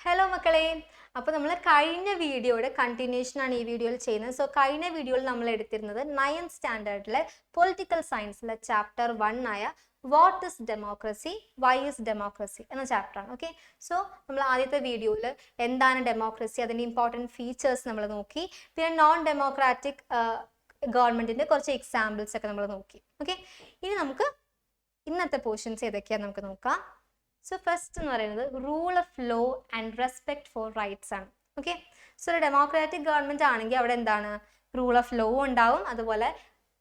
Hello മക്കളെ, അപ്പോൾ നമ്മൾ കഴിഞ്ഞ വീഡിയോയുടെ കണ്ടിന്യൂഷൻ ആണ് ഈ വീഡിയോയിൽ ചെയ്യുന്നത്. സോ കഴിഞ്ഞ വീഡിയോയിൽ നമ്മൾ എടുത്തിരുന്നത് 9th സ്റ്റാൻഡേർഡിലെ പൊളിറ്റിക്കൽ സയൻസിലെ ചാപ്റ്റർ 1 ആയ what is democracy, why is democracy എന്ന ചാപ്റ്റർ ആണ്. ഓക്കെ, സോ നമ്മൾ ആദ്യത്തെ വീഡിയോയിൽ എന്താണ് ഡെമോക്രസി, അതിൻ്റെ ഇമ്പോർട്ടൻറ്റ് ഫീച്ചേഴ്സ് നമ്മൾ നോക്കി. പിന്നെ നോൺ ഡെമോക്രാറ്റിക് ഗവൺമെൻറ്റിൻ്റെ കുറച്ച് എക്സാമ്പിൾസ് ഒക്കെ നമ്മൾ നോക്കി. ഓക്കെ, ഇനി നമുക്ക് ഇന്നത്തെ പോർഷൻസ് ഏതൊക്കെയാണെന്ന് നമുക്ക് നോക്കാം. സോ ഫസ്റ്റ് എന്ന് പറയുന്നത് rule of law and respect for rights ആണ്. ഓക്കെ, സോ ഒരു ഡെമോക്രാറ്റിക് ഗവൺമെൻറ് ആണെങ്കിൽ അവിടെ എന്താണ്, റൂൾ ഓഫ് ലോ ഉണ്ടാവും, അതുപോലെ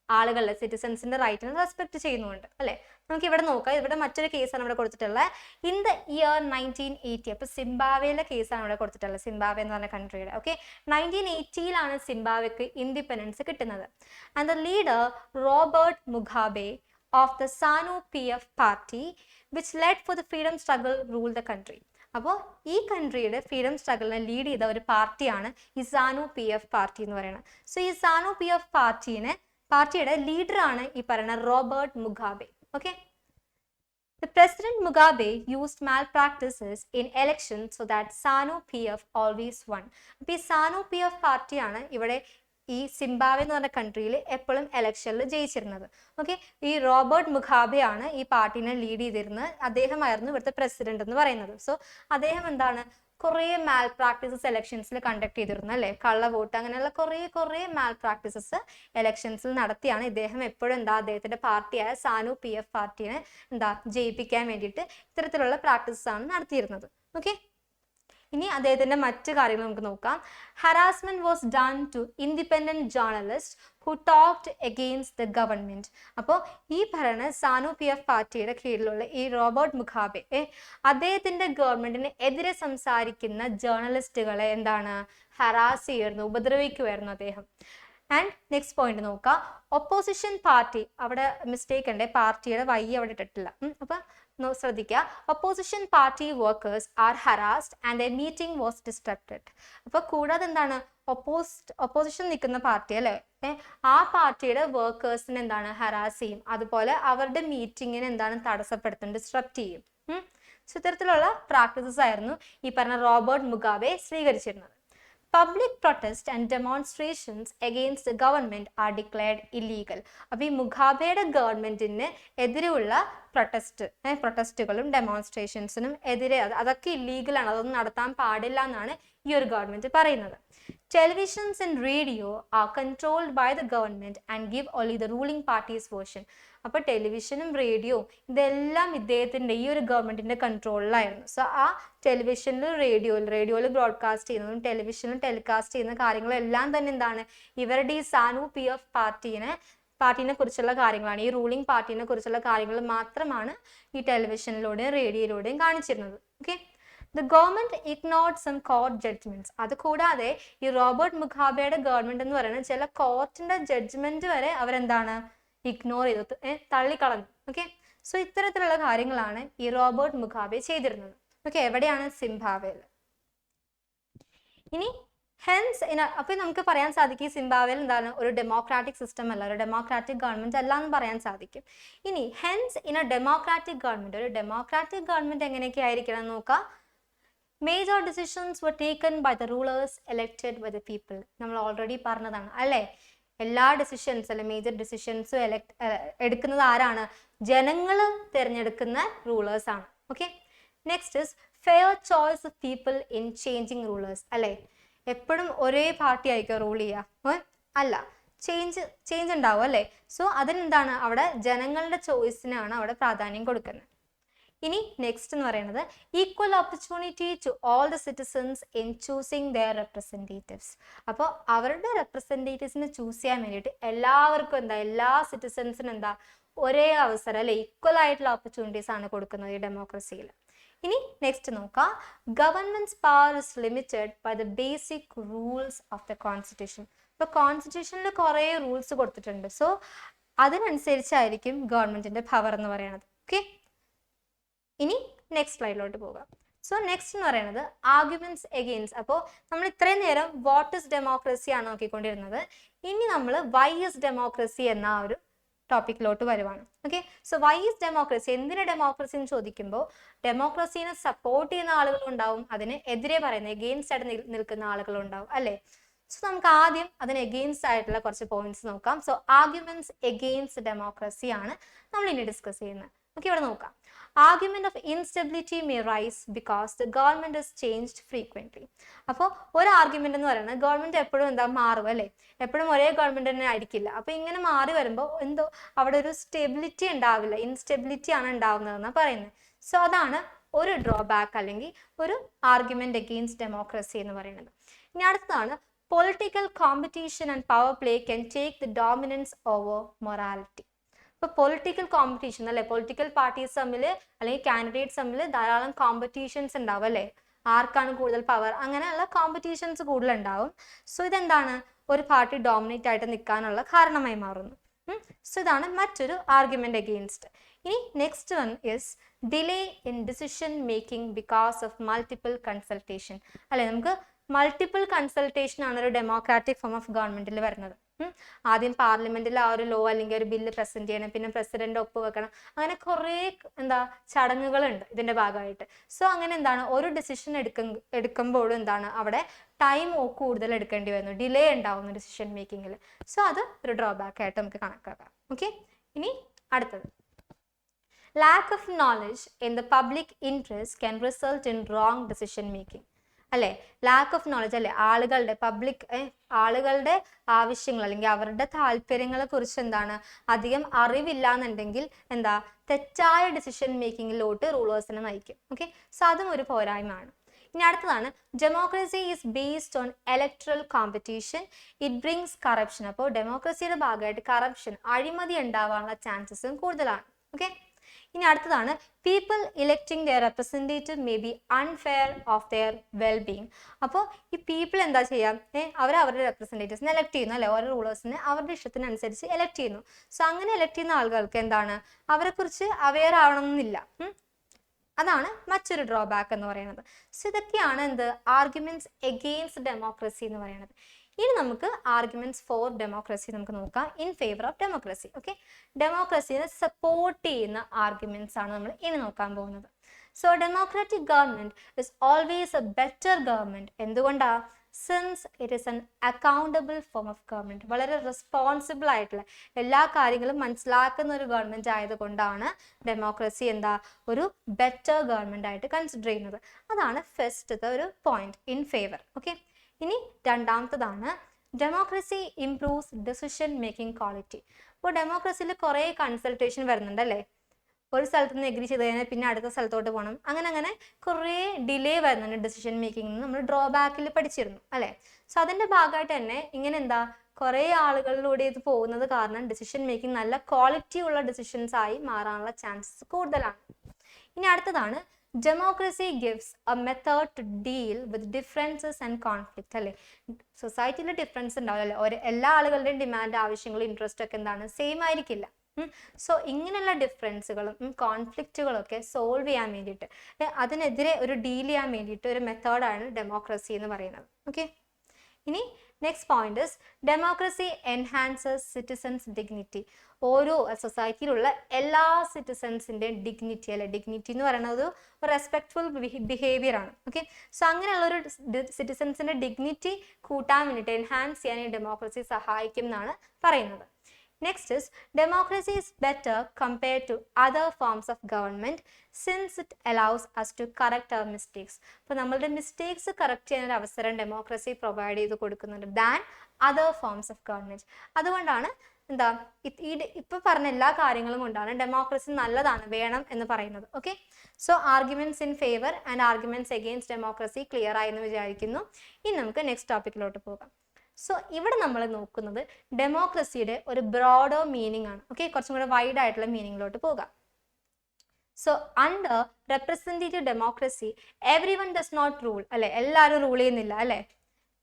ആളുകളുടെ സിറ്റിസൺസിന്റെ റൈറ്റിനെ റെസ്പെക്ട് ചെയ്യുന്നുണ്ട് അല്ലേ. നമുക്ക് ഇവിടെ നോക്കാം, ഇവിടെ മറ്റൊരു കേസാണ് ഇവിടെ കൊടുത്തിട്ടുള്ളത്. ഇൻ ദ ഇയർ 1980, അപ്പോൾ സിംബാബ്വേയിലെ കേസാണ് ഇവിടെ കൊടുത്തിട്ടുള്ളത്, സിംബാബ്വെ എന്ന് പറഞ്ഞ കൺട്രിയുടെ. ഓക്കെ, 1980 സിംബാബ്വെക്ക് ഇൻഡിപെൻഡൻസ് കിട്ടുന്നത്. And the leader Robert Mugabe of the ZANU-PF party which led for the freedom struggle ruled the country. അപ്പോൾ ഈ കൺട്രിയുടെ ഫ്രീഡം സ്ട്രഗിളിനെ ലീഡ് ചെയ്ത ഒരു പാർട്ടിയാണ് ഈ ZANU-PF പാർട്ടി എന്ന് പറയുന്നത്. സോ ഈ ZANU-PF പാർട്ടിയുടെ ലീഡറാണ് ഈ പറയുന്ന Robert Mugabe. Okay, the President Mugabe used malpractices in elections so that ZANU-PF always won. അപ്പോൾ ഈ ZANU-PF പാർട്ടിയാണ് ഇവിടെ ഈ സിംബാബ്വെ എന്ന് പറഞ്ഞ കൺട്രിയിൽ എപ്പോഴും ഇലക്ഷനിൽ ജയിച്ചിരുന്നത്. ഓക്കെ, ഈ റോബർട്ട് മുഗാബെയാണ് ഈ പാർട്ടിനെ ലീഡ് ചെയ്തിരുന്നത്. അദ്ദേഹമായിരുന്നു ഇവിടുത്തെ പ്രസിഡന്റ് എന്ന് പറയുന്നത്. സോ അദ്ദേഹം എന്താണ്, കുറേ മാൽ പ്രാക്ടീസസ് ഇലക്ഷൻസിൽ കണ്ടക്ട് ചെയ്തിരുന്നു അല്ലേ, കള്ള വോട്ട് അങ്ങനെയുള്ള കുറേ മാൽ പ്രാക്ടീസസ് ഇലക്ഷൻസിൽ നടത്തിയാണ് ഇദ്ദേഹം എപ്പോഴും അദ്ദേഹത്തിന്റെ പാർട്ടിയായ ZANU-PF പാർട്ടിനെ ജയിപ്പിക്കാൻ വേണ്ടിയിട്ട് ഇത്തരത്തിലുള്ള പ്രാക്ടീസസ് ആണ് നടത്തിയിരുന്നത്. ഓക്കെ, ഇനി അദ്ദേഹത്തിന്റെ മറ്റു കാര്യങ്ങൾ നമുക്ക് നോക്കാം. Harassment was done to independent journalist who talked against the government. അപ്പോൾ ഈ പറയുന്ന ZANU-PF പാർട്ടിയുടെ കീഴിലുള്ള ഈ റോബർട്ട് മുഗാബെ അദ്ദേഹത്തിന്റെ ഗവൺമെന്റിന് എതിരെ സംസാരിക്കുന്ന ജേർണലിസ്റ്റുകളെ ഹറാസ് ചെയ്യുമായിരുന്നു, ഉപദ്രവിക്കുമായിരുന്നു അദ്ദേഹം. ആൻഡ് നെക്സ്റ്റ് പോയിന്റ് നോക്കാം, ഒപ്പോസിഷൻ പാർട്ടി, അവിടെ മിസ്റ്റേക്ക് ഉണ്ട്, പാർട്ടിയുടെ വൈ അവിടെ ഇട്ടിട്ടില്ല. അപ്പൊ ശ്രദ്ധിക്കുക, opposition party workers are harassed and A meeting was disrupted. അപ്പൊ കൂടാതെ ഒപ്പോസിഷൻ നിൽക്കുന്ന പാർട്ടി അല്ലെ, ആ പാർട്ടിയുടെ വർക്കേഴ്സിനെ ഹറാസ് ചെയ്യും, അതുപോലെ അവരുടെ മീറ്റിങ്ങിനെ തടസ്സപ്പെടുത്തും, ഡിസ്ട്രപ്റ്റ് ചെയ്യും. സോ ഇത്തരത്തിലുള്ള പ്രാക്ടീസസ് ആയിരുന്നു ഈ പറഞ്ഞ റോബർട്ട് മുഗാബെ സ്വീകരിച്ചിരുന്നത്. Public protests and demonstrations against the government are declared illegal. അപ്പോൾ ഈ മുഗാബെയുടെ ഗവൺമെന്റിന് എതിരെയുള്ള പ്രൊട്ടസ്റ്റുകളും ഡെമോൺസ്ട്രേഷൻസിനും എതിരെ അതൊക്കെ ഇല്ലീഗലാണ്, അതൊന്നും നടത്താൻ പാടില്ല എന്നാണ് ഈ ഒരു ഗവൺമെന്റ് പറയുന്നത്. Televisions and radio are controlled by the government and give only the ruling party's version. അപ്പോൾ ടെലിവിഷനും റേഡിയോ ഇതെല്ലാം ഇദ്ദേഹത്തിന്റെ ഈ ഒരു ഗവൺമെന്റിന്റെ കൺട്രോളിലായിരുന്നു. സോ ആ ടെലിവിഷനിലും റേഡിയോയിൽ ബ്രോഡ്കാസ്റ്റ് ചെയ്യുന്നതും ടെലിവിഷനിലും ടെലികാസ്റ്റ് ചെയ്യുന്ന കാര്യങ്ങളെല്ലാം തന്നെ ഇവരുടെ ഈ ZANU-PF പാർട്ടിനെ കുറിച്ചുള്ള കാര്യങ്ങളാണ്, ഈ റൂളിംഗ് പാർട്ടിനെ കുറിച്ചുള്ള കാര്യങ്ങൾ മാത്രമാണ് ഈ ടെലിവിഷനിലൂടെയും റേഡിയോയിലൂടെയും കാണിച്ചിരുന്നത്. Okay, The government ignored some court judgments. അത് കൂടാതെ ഈ റോബർട്ട് മുഗാബെയുടെ ഗവൺമെന്റ് എന്ന് പറയുന്നത് ചില കോർട്ടിന്റെ ജഡ്ജ്മെന്റ് വരെ ഇഗ്നോർ ചെയ്തു, തള്ളിക്കളഞ്ഞു. ഓക്കെ, സോ ഇത്തരത്തിലുള്ള കാര്യങ്ങളാണ് ഈ റോബർട്ട് മുഗാബെ ചെയ്തിരുന്നത്. ഓക്കെ, എവിടെയാണ്, സിംബാബ്വേയിൽ. ഇനി അപ്പൊ നമുക്ക് പറയാൻ സാധിക്കും സിംബാബ്വേയിൽ ഒരു ഡെമോക്രാറ്റിക് സിസ്റ്റം അല്ല, ഒരു ഡെമോക്രാറ്റിക് ഗവൺമെന്റ് അല്ല എന്ന് പറയാൻ സാധിക്കും. ഇനി ഇൻ എ ഡെമോക്രാറ്റിക് ഗവൺമെന്റ്, ഒരു ഡെമോക്രാറ്റിക് ഗവൺമെന്റ് എങ്ങനെയൊക്കെ ആയിരിക്കണം എന്ന് നോക്കാം. Major decisions were taken by the rulers elected by the people. നമ്മൾ ഓൾറെഡി പറഞ്ഞതാണ് അല്ലേ, എല്ലാ ഡിസിഷൻസ് അല്ലെ മേജർ ഡിസിഷൻസും എടുക്കുന്നത് ആരാണ്, ജനങ്ങൾ തിരഞ്ഞെടുക്കുന്ന റൂളേഴ്സ് ആണ്. Okay, next is fair choice of people in changing rulers അല്ലേ. എപ്പോഴും ഒരേ പാർട്ടി ആയിരിക്കും റൂൾ ചെയ്യുക, അല്ല, ചേഞ്ച് ഉണ്ടാവും അല്ലേ. സോ അതിനെന്താണ്, അവിടെ ജനങ്ങളുടെ ചോയ്സിനാണ് അവിടെ പ്രാധാന്യം കൊടുക്കുന്നത്. ഇനി നെക്സ്റ്റ് എന്ന് പറയുന്നത് equal opportunity to all the citizens in choosing their representatives. അപ്പോൾ അവരുടെ റെപ്രസെൻറ്റേറ്റീവ്സിനെ ചൂസ് ചെയ്യാൻ വേണ്ടിയിട്ട് എല്ലാവർക്കും എല്ലാ സിറ്റിസൺസിനും ഒരേ അവസരം അല്ലെ, ഈക്വൽ ആയിട്ടുള്ള ഓപ്പർച്യൂണിറ്റീസ് ആണ് കൊടുക്കുന്നത് ഈ ഡെമോക്രസിയിൽ. ഇനി നെക്സ്റ്റ് നോക്കാം, government's power is limited by the basic rules of the constitution. ഇപ്പോൾ കോൺസ്റ്റിറ്റ്യൂഷനിൽ കുറേ റൂൾസ് കൊടുത്തിട്ടുണ്ട്. സോ അതിനനുസരിച്ചായിരിക്കും ഗവൺമെന്റിന്റെ പവർ എന്ന് പറയുന്നത്. ഓക്കെ, ഇനി നെക്സ്റ്റ് സ്ലൈഡിലോട്ട് പോകാം. സോ നെക്സ്റ്റ് എന്ന് പറയുന്നത് ആർഗ്യുമെന്റ്സ് എഗെയിൻസ്റ്റ്. അപ്പോൾ നമ്മൾ ഇത്രയും നേരം വാട്ട് ഇസ് ഡെമോക്രസി ആണ് നോക്കിക്കൊണ്ടിരുന്നത്. ഇനി നമ്മൾ വൈ ഇസ് ഡെമോക്രസി എന്ന ഒരു ടോപ്പിക്കിലോട്ട് വരുവാണ്. Okay, so why is democracy, എന്തിനാ ഡെമോക്രസി എന്ന് ചോദിക്കുമ്പോൾ ഡെമോക്രസീനെ സപ്പോർട്ട് ചെയ്യുന്ന ആളുകളുണ്ടാവും, അതിന് എതിരെ പറയുന്ന എഗെയിൻസ്റ്റ് ആയിട്ട് നിൽക്കുന്ന ആളുകളുണ്ടാവും അല്ലേ. സോ നമുക്ക് ആദ്യം അതിന് എഗെയിൻസ്റ്റ് ആയിട്ടുള്ള കുറച്ച് പോയിന്റ്സ് നോക്കാം. സോ ആർഗ്യുമെന്റ്സ് എഗെയിൻസ്റ്റ് ഡെമോക്രസി ആണ് നമ്മൾ ഇനി ഡിസ്കസ് ചെയ്യുന്നത്. ഓക്കെ, ഇവിടെ നോക്കാം. Argument of instability may rise because the government is changed frequently. അപ്പോൾ ഒരു ആർഗ്യുമെന്റ് എന്ന് പറയുന്നത് ഗവൺമെന്റ് എപ്പോഴും എന്താ മാറും അല്ലേ, എപ്പോഴും ഒരേ ഗവൺമെന്റ് തന്നെ ആയിരിക്കില്ല. അപ്പൊ ഇങ്ങനെ മാറി വരുമ്പോൾ എന്തോ അവിടെ ഒരു സ്റ്റെബിലിറ്റി ഉണ്ടാവില്ല, ഇൻസ്റ്റെബിലിറ്റി ആണ് ഉണ്ടാവുന്നതെന്നാണ് പറയുന്നത്. സോ അതാണ് ഒരു ഡ്രോബാക്ക് അല്ലെങ്കിൽ ഒരു ആർഗ്യുമെന്റ് അഗെയിൻസ്റ്റ് ഡെമോക്രസി എന്ന് പറയുന്നത്. ഇനി അടുത്തതാണ് political competition and power play can take the dominance over morality. ഇപ്പോൾ പൊളിറ്റിക്കൽ കോമ്പറ്റീഷൻ അല്ലെ, പൊളിറ്റിക്കൽ പാർട്ടീസ് തമ്മിൽ അല്ലെങ്കിൽ കാൻഡിഡേറ്റ്സ് തമ്മിൽ ധാരാളം കോമ്പറ്റീഷൻസ് ഉണ്ടാവും അല്ലേ, ആർക്കാണ് കൂടുതൽ പവർ, അങ്ങനെയുള്ള കോമ്പറ്റീഷൻസ് കൂടുതലുണ്ടാവും. സോ ഇതെന്താണ് ഒരു പാർട്ടി ഡോമിനേറ്റ് ആയിട്ട് നിൽക്കാനുള്ള കാരണമായി മാറുന്നു. സോ ഇതാണ് മറ്റൊരു ആർഗ്യുമെന്റ് അഗെയിൻസ്റ്റ്. ഇനി next one is delay in decision making because of multiple consultation അല്ലെ. നമുക്ക് മൾട്ടിപ്പിൾ കൺസൾട്ടേഷൻ ആണ് ഒരു ഡെമോക്രാറ്റിക് ഫോം ഓഫ് ഗവൺമെന്റിൽ വരുന്നത്. ആദ്യം പാർലമെന്റിൽ ആ ഒരു ലോ അല്ലെങ്കിൽ ഒരു ബില്ല് പ്രസന്റ് ചെയ്യണം, പിന്നെ പ്രസിഡന്റ് ഒപ്പുവെക്കണം, അങ്ങനെ കുറേ ചടങ്ങുകളുണ്ട് ഇതിന്റെ ഭാഗമായിട്ട്. സോ അങ്ങനെ എന്താണ് ഒരു ഡിസിഷൻ എടുക്കുമ്പോഴും എന്താണ് അവിടെ ടൈം കൂടുതൽ എടുക്കേണ്ടി വരുന്നു, ഡിലേ ഉണ്ടാവുന്നു ഡിസിഷൻ മേക്കിങ്ങിൽ. സോ അത് ഒരു ഡ്രോബാക്ക് ആയിട്ട് നമുക്ക് കണക്കാക്കാം. ഓക്കെ, ഇനി അടുത്തത് lack of knowledge in the public interest can result in wrong decision making അല്ലെ. ലാക്ക് ഓഫ് നോളജ് അല്ലെ, ആളുകളുടെ ആവശ്യങ്ങൾ അല്ലെങ്കിൽ അവരുടെ താല്പര്യങ്ങളെ കുറിച്ച് എന്താണ് അധികം അറിവില്ല എന്നുണ്ടെങ്കിൽ എന്താ തെറ്റായ ഡിസിഷൻ മേക്കിങ്ങിലോട്ട് റൂളേഴ്സിനെ നയിക്കും. ഓക്കെ, സോ അതും ഒരു പോരായ്മയാണ്. ഇനി അടുത്തതാണ് democracy is based on electoral competition, it brings corruption. അപ്പോൾ ഡെമോക്രസിയുടെ ഭാഗമായിട്ട് കറപ്ഷൻ, അഴിമതി ഉണ്ടാവാനുള്ള ചാൻസസും കൂടുതലാണ്. ഓക്കെ, ഇനി അടുത്തതാണ് people electing their representative may be unfair of their wellbeing. അപ്പോൾ ഈ പീപ്പിൾ എന്താ ചെയ്യാം, അവരുടെ റെപ്രസെൻറ്റേറ്റീവ്സിനെ എലക്ട് ചെയ്യുന്നു അല്ലെ, ഓരോ റൂളേഴ്സിനെ അവരുടെ ഇഷ്ടത്തിനനുസരിച്ച് എലക്ട് ചെയ്യുന്നു. സോ അങ്ങനെ എലക്ട് ചെയ്യുന്ന ആളുകൾക്ക് എന്താണ് അവരെക്കുറിച്ച് അവെയർ ആവണമെന്നില്ല. അതാണ് മറ്റൊരു ഡ്രോബാക്ക് എന്ന് പറയുന്നത്. സോ ഇതൊക്കെയാണ് എന്ത് ആർഗ്യുമെന്റ്സ് എഗെയിൻസ്റ്റ് ഡെമോക്രസി എന്ന് പറയുന്നത്. ഇനി നമുക്ക് ആർഗ്യുമെന്റ്സ് ഫോർ ഡെമോക്രസി നമുക്ക് നോക്കാം, in favour of democracy. Okay, ഡെമോക്രസിനെ സപ്പോർട്ട് ചെയ്യുന്ന ആർഗ്യുമെന്റ്സ് ആണ് നമ്മൾ ഇനി നോക്കാൻ പോകുന്നത്. So democratic government is always a better government. എന്തുകൊണ്ടാ? Since it is an accountable form of government. വളരെ റെസ്പോൺസിബിൾ ആയിട്ടുള്ള എല്ലാ കാര്യങ്ങളും മനസ്സിലാക്കുന്ന ഒരു ഗവൺമെന്റ് ആയതുകൊണ്ടാണ് ഡെമോക്രസി എന്താ ഒരു ബെറ്റർ ഗവൺമെന്റ് ആയിട്ട് കൺസിഡർ ചെയ്യുന്നത്. അതാണ് ഫസ്റ്റത്തെ ഒരു പോയിന്റ് ഇൻ ഫേവർ. ഓക്കെ, ഇനി രണ്ടാമത്തതാണ് democracy improves decision making quality. അപ്പോൾ ഡെമോക്രസിയിൽ കുറേ കൺസൾട്ടേഷൻ വരുന്നുണ്ട് അല്ലേ, ഒരു സ്ഥലത്ത് നിന്ന് എഗ്രി ചെയ്ത് കഴിഞ്ഞാൽ പിന്നെ അടുത്ത സ്ഥലത്തോട്ട് പോകണം, അങ്ങനെ കുറേ ഡിലേ വരുന്നുണ്ട് ഡിസിഷൻ മേക്കിംഗ്. നമ്മൾ ഡ്രോബാക്കിൽ പഠിച്ചിരുന്നു അല്ലേ. സോ അതിൻ്റെ ഭാഗമായിട്ട് തന്നെ ഇങ്ങനെ എന്താ കുറേ ആളുകളിലൂടെ ഇത് പോകുന്നത് കാരണം ഡിസിഷൻ മേക്കിംഗ് നല്ല ക്വാളിറ്റി ഉള്ള ഡിസിഷൻസ് ആയി മാറാനുള്ള ചാൻസസ് കൂടുതലാണ്. ഇനി അടുത്തതാണ് democracy gives a method to deal with differences and conflict അല്ലേ. സൊസൈറ്റിയിൽ ഡിഫറൻസ് ഉണ്ടാവില്ല, എല്ലാ ആളുകളുടെയും ഡിമാൻഡ്, ആവശ്യങ്ങളും ഇൻട്രസ്റ്റ് ഒക്കെ എന്താണ് സെയിം ആയിരിക്കില്ല. സോ ഇങ്ങനെയുള്ള ഡിഫറൻസുകളും കോൺഫ്ലിക്റ്റുകളും ഒക്കെ സോൾവ് ചെയ്യാൻ വേണ്ടിയിട്ട്, അതിനെതിരെ ഒരു ഡീൽ ചെയ്യാൻ വേണ്ടിയിട്ട് ഒരു മെത്തേഡാണ് ഡെമോക്രസി എന്ന് പറയുന്നത്. ഓക്കെ, ഇനി next point is democracy enhances citizens dignity. ഓരോ സൊസൈറ്റിയിലുള്ള എല്ലാ സിറ്റിസൺസിൻ്റെയും ഡിഗ്നിറ്റി അല്ലെ, ഡിഗ്നിറ്റി എന്ന് പറയുന്നത് ഒരു റെസ്പെക്ട്ഫുൾ ബിഹേവിയർ ആണ്. ഓക്കെ, സോ അങ്ങനെയുള്ള ഒരു സിറ്റിസൺസിൻ്റെ ഡിഗ്നിറ്റി കൂട്ടാൻ വേണ്ടിയിട്ട് എൻഹാൻസ് ചെയ്യാൻ ഈ ഡെമോക്രസി സഹായിക്കും എന്നാണ് പറയുന്നത്. Next is democracy is better compared to other forms of government since it allows us to correct our mistakes. അപ്പോൾ നമ്മളുടെ മിസ്റ്റേക്സ് കറക്റ്റ് ചെയ്യാൻ ഒരു അവസരം ഡെമോക്രസി പ്രൊവൈഡ് ചെയ്ത് കൊടുക്കുന്നുണ്ട് than other forms of government. അതുകൊണ്ടാണ് എന്താ ഇപ്പൊ പറഞ്ഞ എല്ലാ കാര്യങ്ങളും കൊണ്ടാണ് ഡെമോക്രസി നല്ലതാണ് വേണം എന്ന് പറയുന്നത്. Okay, so arguments in favour and arguments against democracy clear ആയി എന്ന് വിചാരിക്കുന്നു. ഇനി നമുക്ക് നെക്സ്റ്റ് ടോപ്പിക്കിലോട്ട് പോകാം. സോ ഇവിടെ നമ്മൾ നോക്കുന്നത് ഡെമോക്രസിയുടെ ഒരു ബ്രോഡർ മീനിങ് ആണ്. ഓക്കെ, കുറച്ചും കൂടെ വൈഡ് ആയിട്ടുള്ള മീനിങ്ങിലോട്ട് പോകാം. So under representative democracy everyone does not rule അല്ലെ, എല്ലാവരും റൂൾ ചെയ്യുന്നില്ല അല്ലെ.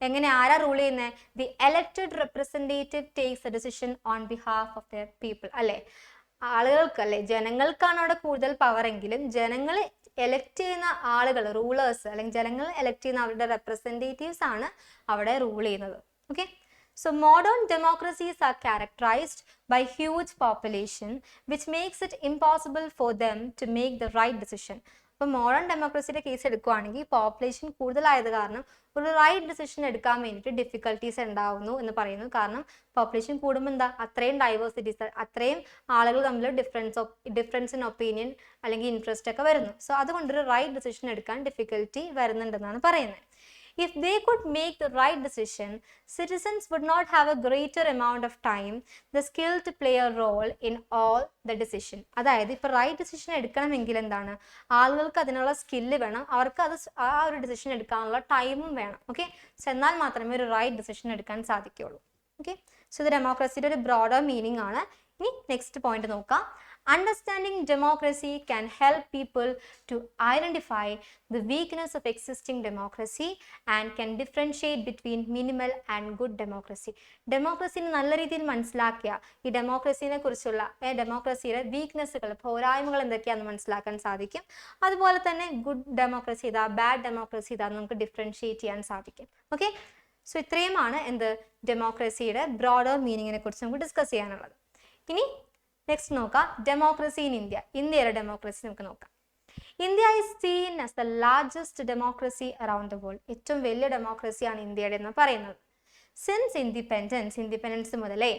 എങ്ങനെ ആരാ റൂൾ ചെയ്യുന്നത്? The elected representative takes a decision on behalf of their people അല്ലെ. ആളുകൾക്ക് അല്ലെ, ജനങ്ങൾക്കാണ് അവിടെ കൂടുതൽ പവർ എങ്കിലും ജനങ്ങൾ എലക്ട് ചെയ്യുന്ന ആളുകൾ, റൂളേഴ്സ് അല്ലെങ്കിൽ ജനങ്ങൾ എലക്ട് ചെയ്യുന്ന അവരുടെ റെപ്രസെൻറ്റേറ്റീവ്സ് ആണ് അവിടെ റൂൾ ചെയ്യുന്നത്. Okay, So modern democracies are characterized by huge population, which makes it impossible for them to make the right decision. അപ്പോൾ മോഡേൺ ഡെമോക്രസിയുടെ കേസ് എടുക്കുകയാണെങ്കിൽ പോപ്പുലേഷൻ കൂടുതലായത് കാരണം ഒരു റൈറ്റ് ഡിസിഷൻ എടുക്കാൻ വേണ്ടിയിട്ട് ഡിഫിക്കൽട്ടീസ് ഉണ്ടാവുന്നു എന്ന് പറയുന്നു. കാരണം പോപ്പുലേഷൻ കൂടുമ്പോൾ എന്താ അത്രയും ഡൈവേഴ്സിറ്റീസ്, അത്രയും ആളുകൾ തമ്മിൽ ഡിഫറൻസ് ഇൻ ഒപ്പീനിയൻ അല്ലെങ്കിൽ ഇൻട്രസ്റ്റ് ഒക്കെ വരുന്നു. സോ അതുകൊണ്ടൊരു റൈറ്റ് ഡിസിഷൻ എടുക്കാൻ ഡിഫിക്കൽട്ടി വരുന്നുണ്ടെന്നാണ് പറയുന്നത്. If they could make the right decision, citizens would not have a greater amount of time, the skill to play a role in all the decision. അതായത് ഇപ്പോൾ right decision എടുക്കണമെങ്കിൽ എന്താണ്, ആളുകൾക്ക് അതിനുള്ള skill വേണം, അവർക്ക് അത് ആ ഒരു ഡിസിഷൻ എടുക്കാനുള്ള ടൈമും വേണം. ഓക്കെ, സോ എന്നാൽ മാത്രമേ ഒരു റൈറ്റ് ഡിസിഷൻ എടുക്കാൻ സാധിക്കുകയുള്ളൂ. ഓക്കെ, സോ ഇത് ഡെമോക്രസിയുടെ ഒരു ബ്രോഡർ മീനിങ് ആണ്. ഇനി നെക്സ്റ്റ് പോയിന്റ് നോക്കാം. Understanding democracy can help people to identify the weakness of existing democracy and can differentiate between minimal and good democracy. ഡെമോക്രസിനെ നല്ല രീതിയിൽ മനസ്സിലാക്കിയ ഈ ഡെമോക്രസിനെ കുറിച്ചുള്ള ഡെമോക്രസിയുടെ വീക്ക്നെസ്സുകൾ, പോരായ്മകൾ എന്തൊക്കെയാണെന്ന് മനസ്സിലാക്കാൻ സാധിക്കും. അതുപോലെ തന്നെ ഗുഡ് ഡെമോക്രസി ഇതാ, ബാഡ് ഡെമോക്രസി ഇതാ, നമുക്ക് ഡിഫറൻഷിയേറ്റ് ചെയ്യാൻ സാധിക്കും. ഓക്കെ, സോ ഇത്രയുമാണ് എന്ത് ഡെമോക്രസിയുടെ ബ്രോഡർ മീനിങ്ങിനെ കുറിച്ച് നമുക്ക് ഡിസ്കസ് ചെയ്യാനുള്ളത്. ഇനി നെക്സ്റ്റ് നോക്കാം, ഡെമോക്രസി ഇൻ ഇന്ത്യ. ഇന്ത്യയുടെ ഡെമോക്രസി നമുക്ക് നോക്കാം. India is seen as the largest democracy around the world. ഏറ്റവും വലിയ ഡെമോക്രസിയാണ് ഇന്ത്യയുടെ എന്ന് പറയുന്നത്. സിൻസ് ഇൻഡിപെൻഡൻസ് മുതലേ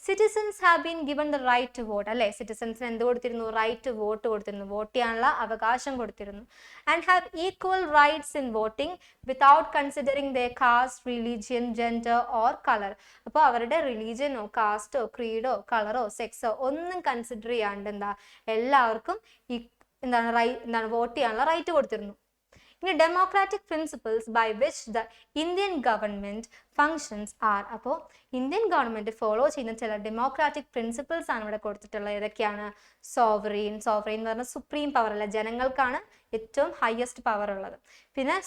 citizens have been given the right to vote. അല്ലേ, സിറ്റിസൺസിന് എന്ത് കൊടുത്തിരുന്നു? റൈറ്റ് ടു വോട്ട് കൊടുത്തിരുന്നു, വോട്ട് ചെയ്യാനുള്ള അവകാശം കൊടുത്തിരുന്നു. And have equal rights in voting without considering the caste, religion, gender or colour. അപ്പോൾ അവരുടെ റിലീജിയനോ കാസ്റ്റോ ക്രീഡോ കളറോ സെക്സോ ഒന്നും കൺസിഡർ ചെയ്യാണ്ട് എന്താ എല്ലാവർക്കും ഈ വോട്ട് ചെയ്യാനുള്ള റൈറ്റ് കൊടുത്തിരുന്നു. ഇനി democratic principles by which the Indian government functions are. അപ്പോൾ ഇന്ത്യൻ ഗവൺമെന്റ് ഫോളോ ചെയ്യുന്ന ചില ഡെമോക്രാറ്റിക് പ്രിൻസിപ്പിൾസ് ആണ് ഇവിടെ കൊടുത്തിട്ടുള്ളത്. ഏതൊക്കെയാണ്? സോവറീൻ എന്ന് പറഞ്ഞാൽ സുപ്രീം പവർ അല്ല, ജനങ്ങൾക്കാണ് ഏറ്റവും ഹയസ്റ്റ് പവർ ഉള്ളത്. പിന്നെ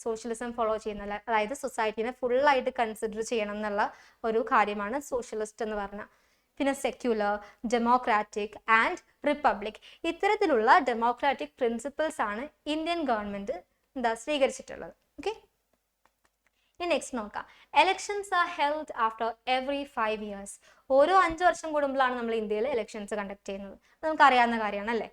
സോഷ്യലിസം ഫോളോ ചെയ്യുന്ന, അതായത് സൊസൈറ്റീനെ ഫുള്ളായിട്ട് കൺസിഡർ ചെയ്യണം എന്നുള്ള ഒരു കാര്യമാണ് സോഷ്യലിസ്റ്റ് എന്ന് പറഞ്ഞാൽ. പിന്നെ സെക്യുലർ, ഡെമോക്രാറ്റിക് ആൻഡ് റിപ്പബ്ലിക്. ഇത്തരത്തിലുള്ള ഡെമോക്രാറ്റിക് പ്രിൻസിപ്പിൾസ് ആണ് ഇന്ത്യൻ ഗവൺമെന്റ് സ്വീകരിച്ചിട്ടുള്ളത്. ഓക്കെ, ഇനി നെക്സ്റ്റ് നോക്കാം. Elections are held after every 5 years. ഓരോ 5 വർഷം കൂടുമ്പോഴാണ് നമ്മൾ ഇന്ത്യയിൽ എലക്ഷൻസ് കണ്ടക്ട് ചെയ്യുന്നത്. നമുക്ക് അറിയാവുന്ന കാര്യമാണ് അല്ലേ.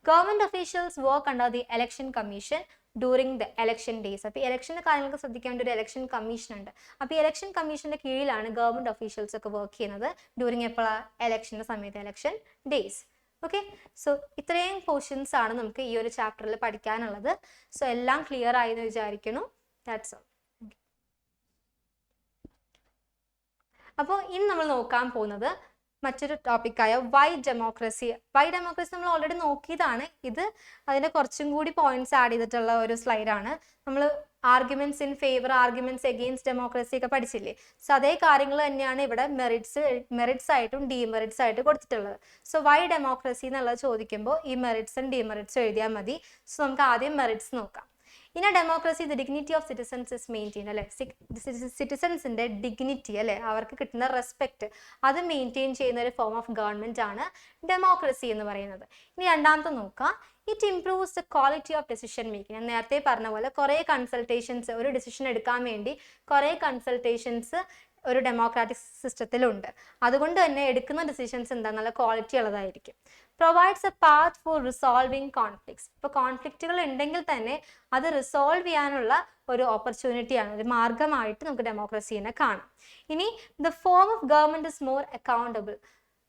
Government officials work under the election commission during the election days. അപ്പോൾ ഈ ഇലക്ഷൻ്റെ കാര്യങ്ങൾക്ക് ശ്രദ്ധിക്കാൻ വേണ്ടി ഒരു ഇലക്ഷൻ കമ്മീഷൻ ഉണ്ട്. അപ്പോൾ ഈ ഇലക്ഷൻ കമ്മീഷന്റെ കീഴിലാണ് ഗവൺമെന്റ് ഒഫീഷ്യൽസ് ഒക്കെ വർക്ക് ചെയ്യുന്നത് ഡ്യൂറിങ് എപ്പോഴാണ്? ഇലക്ഷൻ്റെ സമയത്ത്, ഇലക്ഷൻ ഡേയ്സ്. ഓക്കെ, സോ ഇത്രയും പോർഷൻസ് ആണ് നമുക്ക് ഈ ഒരു ചാപ്റ്ററിൽ പഠിക്കാനുള്ളത്. സോ എല്ലാം ക്ലിയർ ആയി എന്ന് വിചാരിക്കുന്നു. That's all. അപ്പോൾ ഇനി നമ്മൾ നോക്കാൻ പോകുന്നത് മറ്റൊരു ടോപ്പിക്കായ വൈ ഡെമോക്രസി. നമ്മൾ ഓൾറെഡി നോക്കിയതാണ്. ഇത് അതിൻ്റെ കുറച്ചും കൂടി പോയിന്റ്സ് ആഡ് ചെയ്തിട്ടുള്ള ഒരു സ്ലൈഡാണ്. നമ്മൾ arguments in favour, arguments against democracy ഒക്കെ പഠിച്ചില്ലേ? സോ അതേ കാര്യങ്ങൾ തന്നെയാണ് ഇവിടെ മെറിറ്റ്സ് ആയിട്ടും ഡീമെറിറ്റ്സ് ആയിട്ട് കൊടുത്തിട്ടുള്ളത്. സോ വൈ ഡെമോക്രസി എന്നുള്ളത് ചോദിക്കുമ്പോൾ ഈ മെറിറ്റ്സും ഡീമെറിറ്റ്സും എഴുതിയാൽ മതി. സോ നമുക്ക് ആദ്യം മെറിറ്റ്സ് നോക്കാം. In a democracy, the dignity of citizens is maintained. അല്ലെ, സിറ്റിസൺസിന്റെ ഡിഗ്നിറ്റി അല്ലെ, അവർക്ക് കിട്ടുന്ന റെസ്പെക്ട് അത് മെയിൻറ്റെയിൻ ചെയ്യുന്ന ഒരു ഫോം ഓഫ് ഗവൺമെന്റ് ആണ് ഡെമോക്രസി എന്ന് പറയുന്നത്. ഇനി രണ്ടാമത്തെ നോക്കാം. It improves the quality of decision making. ഞാൻ നേരത്തെ പറഞ്ഞ പോലെ കുറേ കൺസൾട്ടേഷൻസ്, ഒരു ഡിസിഷൻ എടുക്കാൻ വേണ്ടി കുറേ കൺസൾട്ടേഷൻസ് ഒരു ഡെമോക്രാറ്റിക് സിസ്റ്റത്തിലുണ്ട്. അതുകൊണ്ട് തന്നെ എടുക്കുന്ന ഡിസിഷൻസ് എന്താ, നല്ല ക്വാളിറ്റി ഉള്ളതായിരിക്കും. Provides A path for resolving conflicts. ഇപ്പോൾ കോൺഫ്ലിക്റ്റുകൾ ഉണ്ടെങ്കിൽ തന്നെ അത് റിസോൾവ് ചെയ്യാനുള്ള ഒരു ഓപ്പർച്യൂണിറ്റിയാണ്, ഒരു മാർഗമായിട്ട് നമുക്ക് ഡെമോക്രസീനെ കാണാം. ഇനി the form of government is more accountable.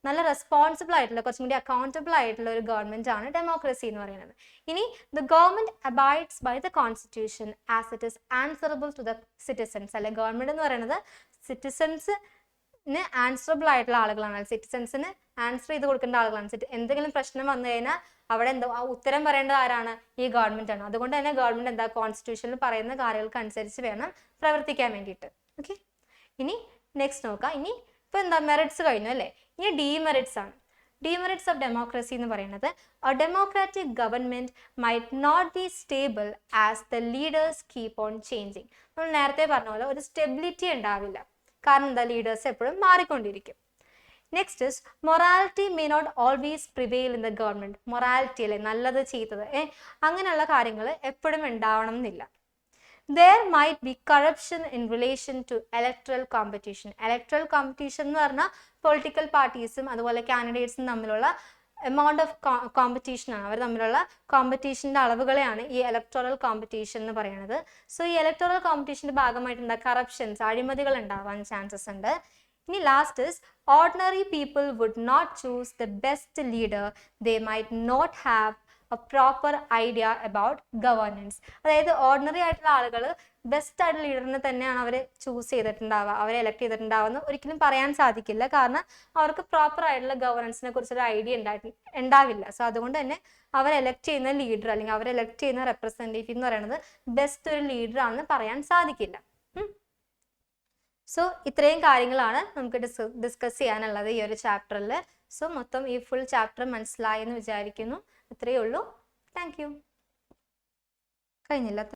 നല്ല റെസ്പോൺസിബിൾ ആയിട്ടുള്ള, കുറച്ചും കൂടി അക്കൗണ്ടബിൾ ആയിട്ടുള്ള ഒരു ഗവൺമെന്റ് ആണ് ഡെമോക്രസി എന്ന് പറയുന്നത്. ഇനി the government abides by the constitution as it is answerable to the citizens. അല്ലെ, ഗവൺമെന്റ് എന്ന് പറയുന്നത് സിറ്റിസൺസിന് ആൻസറബിൾ ആയിട്ടുള്ള ആളുകളാണ്, സിറ്റിസൺസിന് ആൻസർ ചെയ്ത് കൊടുക്കേണ്ട ആളുകളാണ്. എന്തെങ്കിലും പ്രശ്നം വന്നു കഴിഞ്ഞാൽ അവിടെ എന്താ ഉത്തരം പറയേണ്ടത് ആരാണ്? ഈ ഗവൺമെന്റ് ആണ്. അതുകൊണ്ട് തന്നെ ഗവൺമെന്റ് എന്താ, കോൺസ്റ്റിറ്റ്യൂഷനിൽ പറയുന്ന കാര്യങ്ങൾക്ക് അനുസരിച്ച് വേണം പ്രവർത്തിക്കാൻ വേണ്ടിയിട്ട്. ഓക്കെ, ഇനി നെക്സ്റ്റ് നോക്കാം. ഇനി ഇപ്പൊ എന്താ, മെറിറ്റ്സ് കഴിഞ്ഞു അല്ലേ. ഇനി ഡീമെറിറ്റ്സ് ആണ്. ഡീമെറിറ്റ്സ് ഓഫ് ഡെമോക്രസി എന്ന് പറയുന്നത് a democratic government might not be stable as the leaders keep on changing. നമ്മൾ നേരത്തെ പറഞ്ഞ പോലെ ഒരു സ്റ്റെബിലിറ്റി ഉണ്ടാവില്ല. കാരണം എന്താ, ലീഡേഴ്സ് എപ്പോഴും മാറിക്കൊണ്ടിരിക്കും. Next is morality may not always prevail in the government. Morality അല്ലെ, നല്ലത് ചെയ്തത് അങ്ങനെയുള്ള കാര്യങ്ങൾ എപ്പോഴും ഉണ്ടാവണം എന്നില്ല. there might be corruption in relation to electoral competition. Electoral competition എന്ന് പറഞ്ഞാൽ പൊളിറ്റിക്കൽ പാർട്ടീസും അതുപോലെ കാൻഡിഡേറ്റ്സും തമ്മിലുള്ള എമൗണ്ട് ഓഫ് കോമ്പറ്റീഷൻ ആണ്. അവർ തമ്മിലുള്ള കോമ്പറ്റീഷൻ്റെ അളവുകളെയാണ് ഈ ഇലക്ടോറൽ കോമ്പറ്റീഷൻ എന്ന് പറയുന്നത്. സോ ഈ ഇലക്ടോറൽ കോമ്പറ്റീഷൻ്റെ ഭാഗമായിട്ട് എന്താ കറപ്ഷൻസ്, അഴിമതികൾ ഉണ്ടാവാൻ ചാൻസസ് ഉണ്ട്. ഇനി last is ordinary people would not choose the best leader. They might not have a proper idea about governance. അതായത് ഓർഡിനറി ആയിട്ടുള്ള ആളുകൾ ബെസ്റ്റ് ആയിട്ടുള്ള ലീഡറിനെ തന്നെയാണ് അവർ ചൂസ് ചെയ്തിട്ടുണ്ടാവുക, അവരെ എലക്ട് ചെയ്തിട്ടുണ്ടാവുമെന്ന് ഒരിക്കലും പറയാൻ സാധിക്കില്ല. കാരണം അവർക്ക് പ്രോപ്പർ ആയിട്ടുള്ള ഗവർണൻസിനെ കുറിച്ചൊരു ഐഡിയ ഉണ്ടാവില്ല. സോ അതുകൊണ്ട് തന്നെ അവർ എലക്ട് ചെയ്യുന്ന ലീഡർ അല്ലെങ്കിൽ അവർ എലക്ട് ചെയ്യുന്ന റെപ്രസെൻറ്റേറ്റീവ് എന്ന് പറയുന്നത് ബെസ്റ്റ് ഒരു ലീഡർ ആണെന്ന് പറയാൻ സാധിക്കില്ല. സോ ഇത്രയും കാര്യങ്ങളാണ് നമുക്ക് ഡിസ്കസ് ചെയ്യാനുള്ളത് ഈ ഒരു ചാപ്റ്ററിൽ. സോ മൊത്തം ഈ ഫുൾ ചാപ്റ്റർ മനസ്സിലായെന്ന് വിചാരിക്കുന്നു. ഇത്രയേ ഉള്ളൂ. Thank you. കഴിഞ്ഞില്ല.